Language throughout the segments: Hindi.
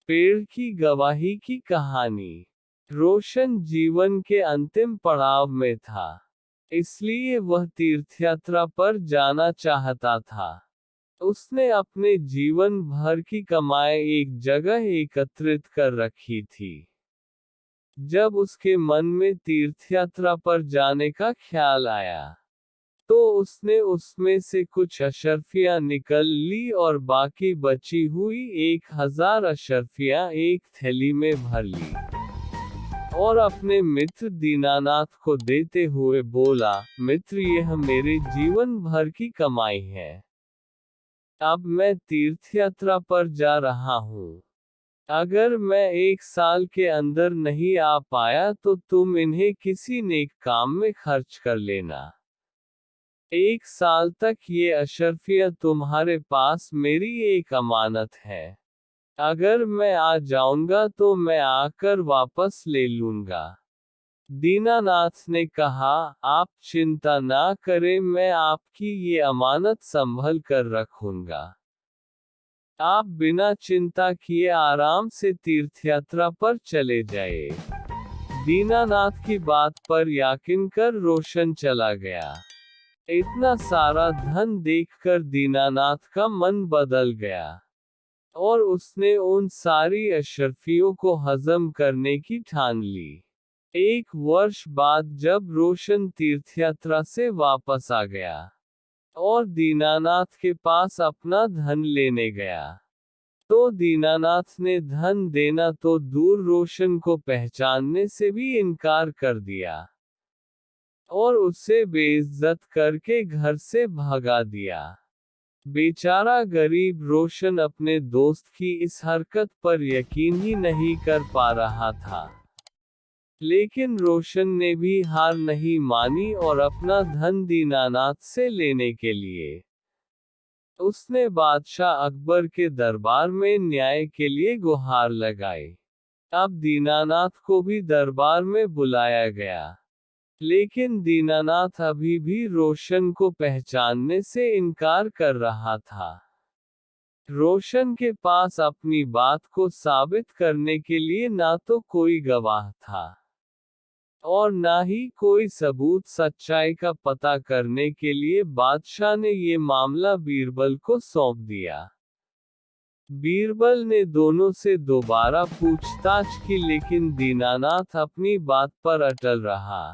पेड़ की गवाही की कहानी। रोशन जीवन के अंतिम पड़ाव में था, इसलिए वह तीर्थयात्रा पर जाना चाहता था। उसने अपने जीवन भर की कमाई एक जगह एकत्रित कर रखी थी। जब उसके मन में तीर्थयात्रा पर जाने का ख्याल आया, तो उसने उसमें से कुछ अशर्फियां निकल ली और बाकी बची हुई 1000 अशर्फियां एक थैली में भर ली और अपने मित्र दीनानाथ को देते हुए बोला, मित्र, यह मेरे जीवन भर की कमाई है। अब मैं तीर्थयात्रा पर जा रहा हूँ। अगर मैं 1 साल के अंदर नहीं आ पाया तो तुम इन्हें किसी नेक काम में खर्च कर लेना। 1 साल तक ये अशर्फिया तुम्हारे पास मेरी एक अमानत है। अगर मैं आ जाऊंगा तो मैं आकर वापस ले लूंगा। दीनानाथ ने कहा, आप चिंता ना करें, मैं आपकी ये अमानत संभल कर रखूंगा। आप बिना चिंता किए आराम से तीर्थयात्रा पर चले जाए। दीनानाथ की बात पर यकीन कर रोशन चला गया। इतना सारा धन देखकर दीनानाथ का मन बदल गया और उसने उन सारी अशर्फियों को हजम करने की ठान ली। 1 वर्ष बाद जब रोशन तीर्थयात्रा से वापस आ गया और दीनानाथ के पास अपना धन लेने गया, तो दीनानाथ ने धन देना तो दूर, रोशन को पहचानने से भी इनकार कर दिया और उसे बेइज्जत करके घर से भगा दिया। बेचारा गरीब रोशन अपने दोस्त की इस हरकत पर यकीन ही नहीं कर पा रहा था। लेकिन रोशन ने भी हार नहीं मानी और अपना धन दीनानाथ से लेने के लिए उसने बादशाह अकबर के दरबार में न्याय के लिए गुहार लगाई। अब दीनानाथ को भी दरबार में बुलाया गया, लेकिन दीनानाथ अभी भी रोशन को पहचानने से इनकार कर रहा था। रोशन के पास अपनी बात को साबित करने के लिए ना तो कोई गवाह था और ना ही कोई सबूत। सच्चाई का पता करने के लिए बादशाह ने ये मामला बीरबल को सौंप दिया। बीरबल ने दोनों से दोबारा पूछताछ की, लेकिन दीनानाथ अपनी बात पर अटल रहा।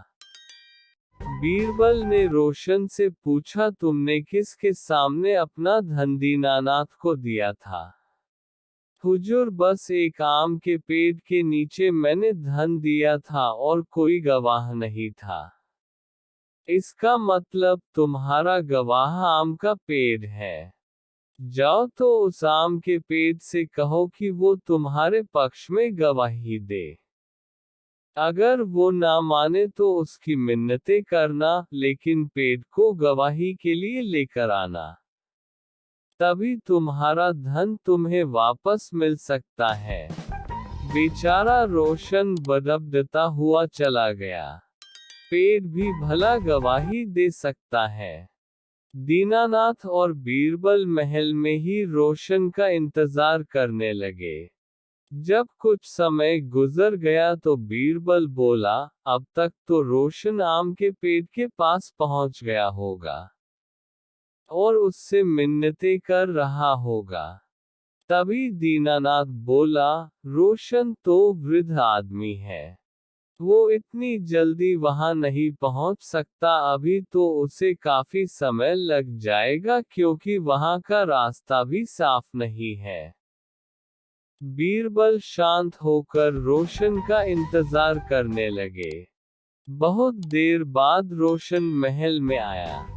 बीरबल ने रोशन से पूछा, तुमने किसके सामने अपना धन दीनानाथ को दिया था? हुजूर, बस एक आम के पेड़ के नीचे मैंने धन दिया था और कोई गवाह नहीं था। इसका मतलब तुम्हारा गवाह आम का पेड़ है। जाओ तो उस आम के पेड़ से कहो कि वो तुम्हारे पक्ष में गवाही दे। अगर वो ना माने तो उसकी मिन्नतें करना, लेकिन पेड़ को गवाही के लिए लेकर आना। तभी तुम्हारा धन तुम्हें वापस मिल सकता है। बेचारा रोशन बड़बड़ाता हुआ चला गया। पेड़ भी भला गवाही दे सकता है। दीनानाथ और बीरबल महल में ही रोशन का इंतजार करने लगे। जब कुछ समय गुजर गया तो बीरबल बोला, अब तक तो रोशन आम के पेड़ के पास पहुंच गया होगा और उससे मिन्नतें कर रहा होगा। तभी दीनानाथ बोला, रोशन तो वृद्ध आदमी है, वो इतनी जल्दी वहां नहीं पहुंच सकता। अभी तो उसे काफी समय लग जाएगा क्योंकि वहां का रास्ता भी साफ नहीं है। बीरबल शांत होकर रोशन का इंतजार करने लगे। बहुत देर बाद रोशन महल में आया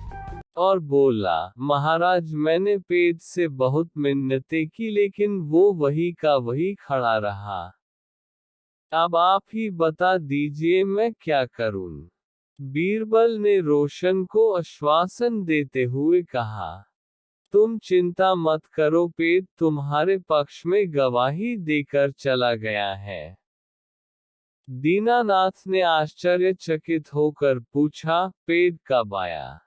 और बोला, महाराज, मैंने पेड़ से बहुत मिन्नतें की लेकिन वो वही का वही खड़ा रहा। अब आप ही बता दीजिए मैं क्या करूं? बीरबल ने रोशन को आश्वासन देते हुए कहा, तुम चिंता मत करो, पेड़ तुम्हारे पक्ष में गवाही देकर चला गया है। दीनानाथ ने आश्चर्यचकित होकर पूछा, पेड़ कब आया?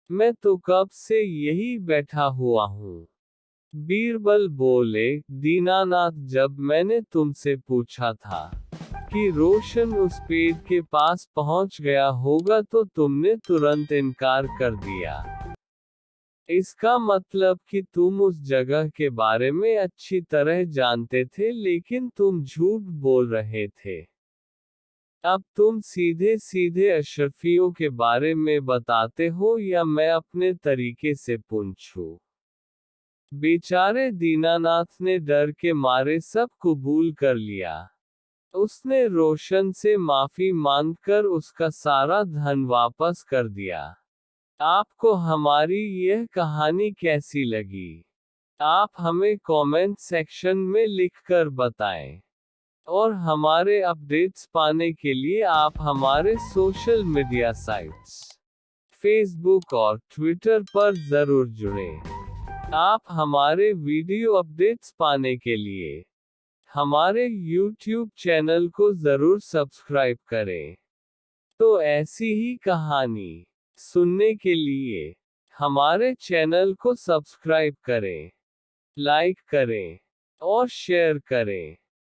मैं तो कब से यही बैठा हुआ हूँ। बीरबल बोले, दीनानाथ, जब मैंने तुमसे पूछा था कि रोशन उस पेड़ के पास पहुंच गया होगा तो तुमने तुरंत इनकार कर दिया। इसका मतलब कि तुम उस जगह के बारे में अच्छी तरह जानते थे लेकिन तुम झूठ बोल रहे थे। अब तुम सीधे सीधे अशरफियों के बारे में बताते हो या मैं अपने तरीके से पूछूं? बेचारे दीनानाथ ने डर के मारे सब कबूल कर लिया। उसने रोशन से माफी मांगकर उसका सारा धन वापस कर दिया। आपको हमारी यह कहानी कैसी लगी? आप हमें कमेंट सेक्शन में लिखकर बताएं। और हमारे अपडेट्स पाने के लिए आप हमारे सोशल मीडिया साइट्स फेसबुक और ट्विटर पर जरूर जुड़ें। आप हमारे वीडियो अपडेट्स पाने के लिए हमारे YouTube चैनल को जरूर सब्सक्राइब करें। तो ऐसी ही कहानी सुनने के लिए हमारे चैनल को सब्सक्राइब करें, लाइक करें और शेयर करें।